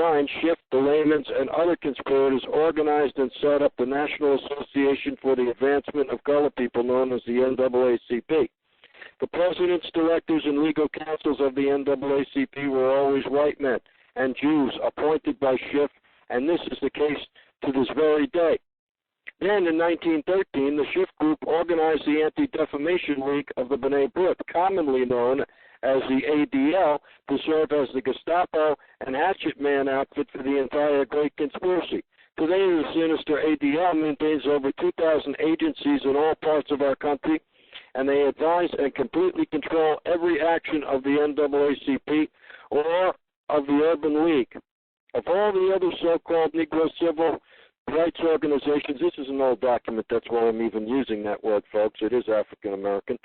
1909, Schiff, the Layman's, and other conspirators organized and set up the National Association for the Advancement of Colored People, known as the NAACP. The presidents, directors, and legal counsels of the NAACP were always white men and Jews appointed by Schiff, and this is the case to this very day. Then, in 1913, the Schiff Group organized the Anti-Defamation League of the B'nai B'rith, commonly known as the ADL, to serve as the Gestapo and hatchet man outfit for the entire Great Conspiracy. Today, the sinister ADL maintains over 2,000 agencies in all parts of our country, and they advise and completely control every action of the NAACP or of the Urban League. Of all the other so-called Negro civil rights organizations, this is an old document, that's why I'm even using that word, folks. It is African American.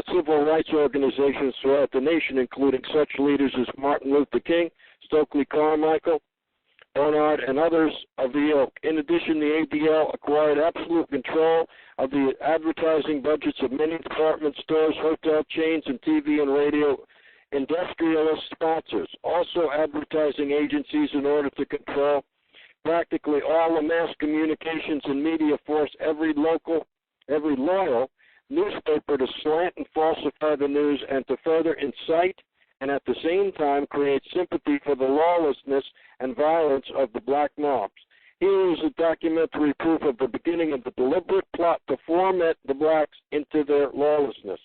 Civil rights organizations throughout the nation, including such leaders as Martin Luther King, Stokely Carmichael, Barnard, and others of the ilk. In addition, the ADL acquired absolute control of the advertising budgets of many department stores, hotel chains, and TV and radio industrialist sponsors, also advertising agencies in order to control practically all the mass communications and media force, every loyal newspaper to slant and falsify the news and to further incite and at the same time create sympathy for the lawlessness and violence of the black mobs. Here is a documentary proof of the beginning of the deliberate plot to format the blacks into their lawlessness.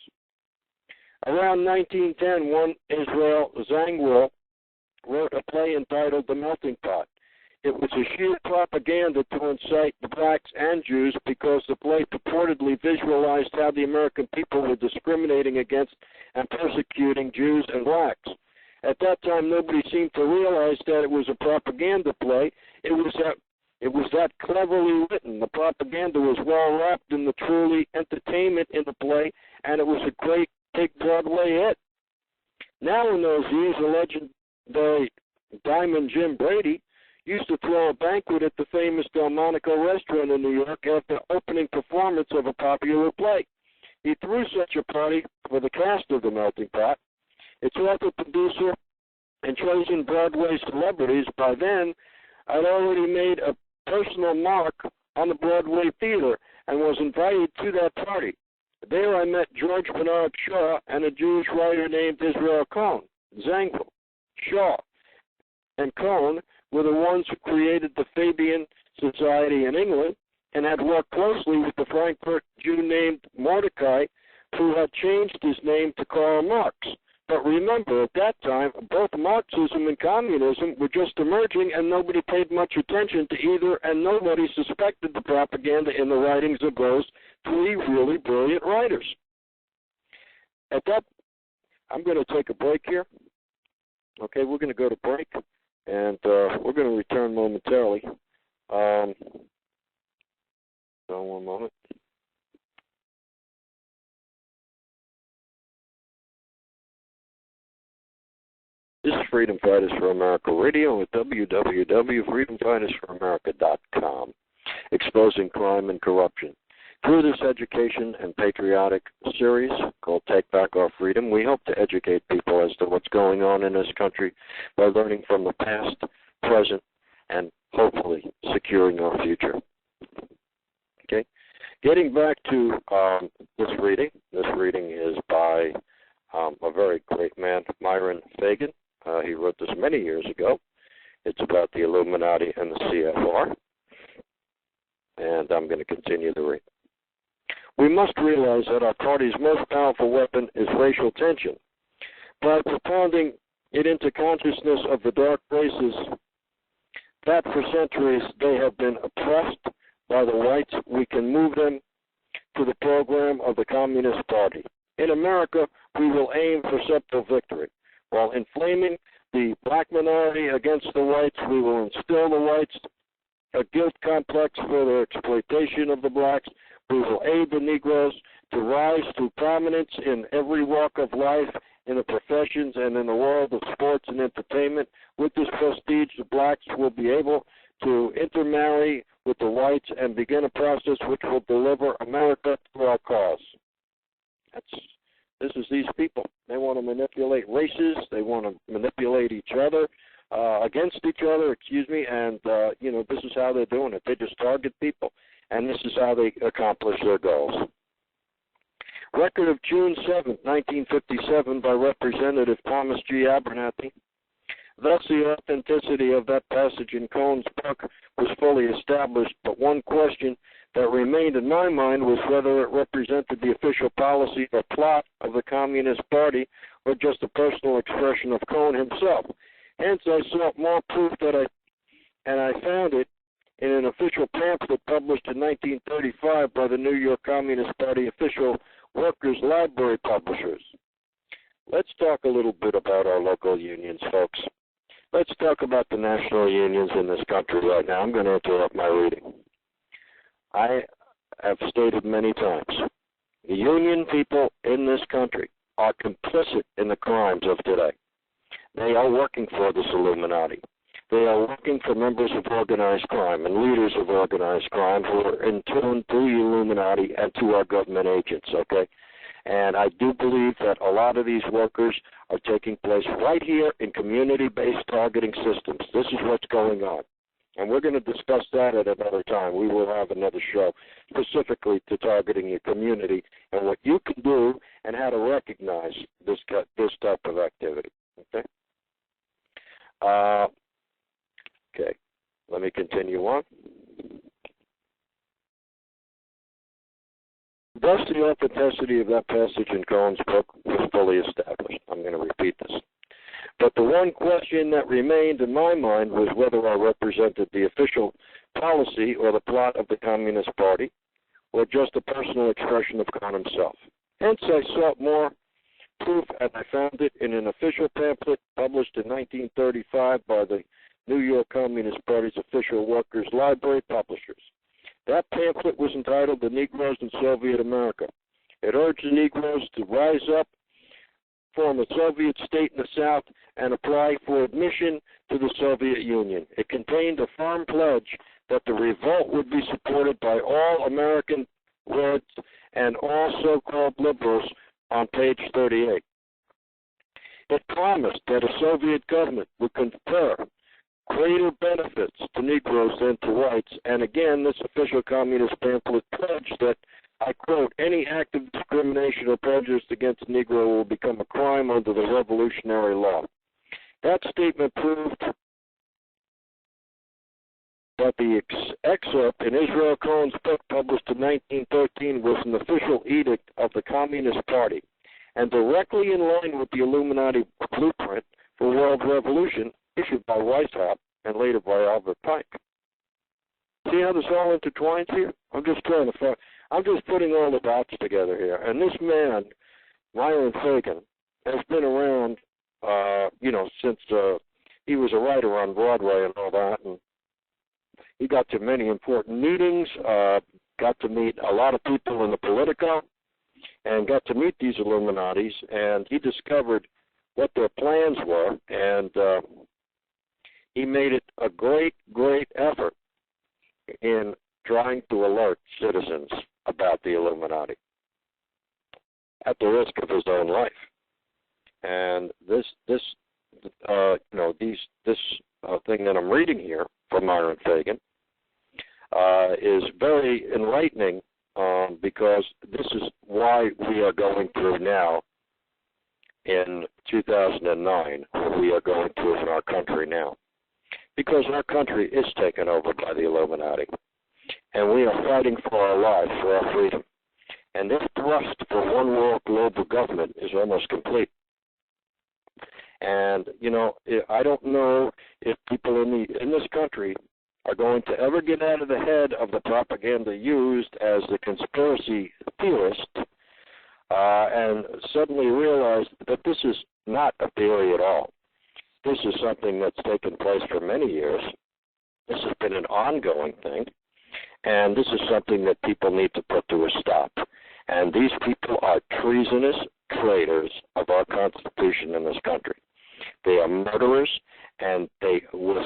Around 1910, one Israel Zangwill wrote a play entitled The Melting Pot. It was a sheer propaganda to incite the blacks and Jews because the play purportedly visualized how the American people were discriminating against and persecuting Jews and blacks. At that time, nobody seemed to realize that it was a propaganda play. It was that cleverly written. The propaganda was well wrapped in the truly entertainment in the play, and it was a great big Broadway hit. Now in those years, the legendary Diamond Jim Brady used to throw a banquet at the famous Delmonico restaurant in New York after opening performance of a popular play. He threw such a party for the cast of The Melting Pot. Its author, producer, and chosen Broadway celebrities by then had already made a personal mark on the Broadway theater and was invited to that party. There I met George Bernard Shaw and a Jewish writer named Israel Cohn. Zangwill, Shaw, and Cohn were the ones who created the Fabian Society in England and had worked closely with the Frankfurt Jew named Mordecai, who had changed his name to Karl Marx. But remember, at that time, both Marxism and communism were just emerging, and nobody paid much attention to either, and nobody suspected the propaganda in the writings of those three really brilliant writers. At that, I'm going to take a break here. Okay, we're going to go to break, and we're going to return momentarily. So one moment. This is Freedom Fighters for America Radio at www.freedomfightersforamerica.com, exposing crime and corruption. Through this education and patriotic series called Take Back Our Freedom, we hope to educate people as to what's going on in this country by learning from the past, present, and hopefully securing our future. Okay? Getting back to this reading is by a very great man, Myron Fagan. He wrote this many years ago. It's about the Illuminati and the CFR. And I'm going to continue the reading. We must realize that our party's most powerful weapon is racial tension. By propounding it into consciousness of the dark races, that for centuries they have been oppressed by the whites, we can move them to the program of the Communist Party. In America, we will aim for subtle victory. While inflaming the black minority against the whites, we will instill the whites a guilt complex for their exploitation of the blacks. We will aid the Negroes to rise to prominence in every walk of life, in the professions and in the world of sports and entertainment. With this prestige, the blacks will be able to intermarry with the whites and begin a process which will deliver America to our cause. This is these people. They want to manipulate races. They want to manipulate each other. against each other, and, this is how they're doing it. They just target people, and this is how they accomplish their goals. Record of June 7, 1957, by Representative Thomas G. Abernathy. Thus, the authenticity of that passage in Cohen's book was fully established, but one question that remained in my mind was whether it represented the official policy or plot of the Communist Party or just a personal expression of Cohen himself. Hence, I sought more proof and I found it in an official pamphlet published in 1935 by the New York Communist Party Official Workers' Library Publishers. Let's talk a little bit about our local unions, folks. Let's talk about the national unions in this country right now. I'm going to interrupt my reading. I have stated many times, the union people in this country are complicit in the crimes of today. They are working for this Illuminati. They are working for members of organized crime and leaders of organized crime who are in tune to the Illuminati and to our government agents, okay? And I do believe that a lot of these workers are taking place right here in community-based targeting systems. This is what's going on. And we're going to discuss that at another time. We will have another show specifically to targeting your community and what you can do and how to recognize this type of activity, okay? Okay, let me continue on. Thus, the authenticity of that passage in Cohen's book was fully established. I'm going to repeat this. But the one question that remained in my mind was whether I represented the official policy or the plot of the Communist Party or just a personal expression of Cohen himself. Hence, I sought more proof, and I found it in an official pamphlet published in 1935 by the New York Communist Party's Official Workers' Library Publishers. That pamphlet was entitled The Negroes in Soviet America. It urged the Negroes to rise up, form a Soviet state in the South, and apply for admission to the Soviet Union. It contained a firm pledge that the revolt would be supported by all American Reds and all so-called liberals on page 38. It promised that a Soviet government would confer greater benefits to Negroes than to whites, and again, this official communist pamphlet pledged that, I quote, any act of discrimination or prejudice against a Negro will become a crime under the revolutionary law. That statement proved that the excerpt in Israel Cohen's book published in 1913 was an official edict of the Communist Party and directly in line with the Illuminati blueprint for world revolution issued by Weishaupt and later by Albert Pike. See how this all intertwines here? I'm just putting all the dots together here. And this man, Myron Fagan, has been around, since he was a writer on Broadway and all that, and he got to many important meetings, got to meet a lot of people in the Politico, and got to meet these Illuminatis, and he discovered what their plans were, and he made it a great, great effort in trying to alert citizens about the Illuminati at the risk of his own life. And this thing that I'm reading here from Myron Fagan is very enlightening because this is why we are going through now in 2009, what we are going through in our country now. Because our country is taken over by the Illuminati, and we are fighting for our lives, for our freedom. And this thrust for one world global government is almost complete. And, I don't know if people in this country are going to ever get out of the head of the propaganda used as the conspiracy theorist and suddenly realize that this is not a theory at all. This is something that's taken place for many years. This has been an ongoing thing, and this is something that people need to put to a stop. And these people are treasonous traitors of our Constitution in this country. They are murderers, and they will